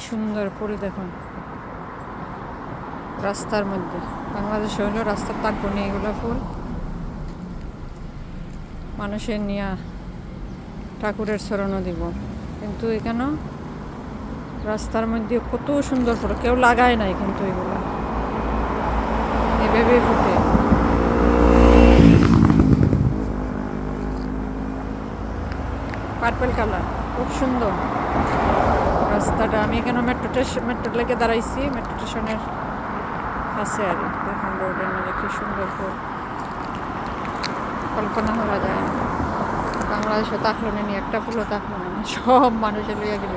সুন্দর ফুল দেখুন রাস্তার মধ্যে। বাংলাদেশে হইলো রাস্তার থাকবো না এগুলো ফুল, মানুষের নিয়া ঠাকুরের চরণও দিব, কিন্তু এখানে রাস্তার মধ্যে কত সুন্দর ফুল, কেউ লাগায় নাই কিন্তু এগুলো এভাবে ফুটে। পার্পল কালার, খুব সুন্দর রাস্তাটা। আমি এখানে মেট্রো লেগে দাঁড়াইছি, মেট্রো স্টেশনের কাছে আর দেখুন রোডের মধ্যে কি সুন্দর ফুল, কল্পনা করা যায় না। বাংলাদেশে তাকলো নেই, একটা ফুলও তাকলো না, সব মানুষের লইয়া গেল।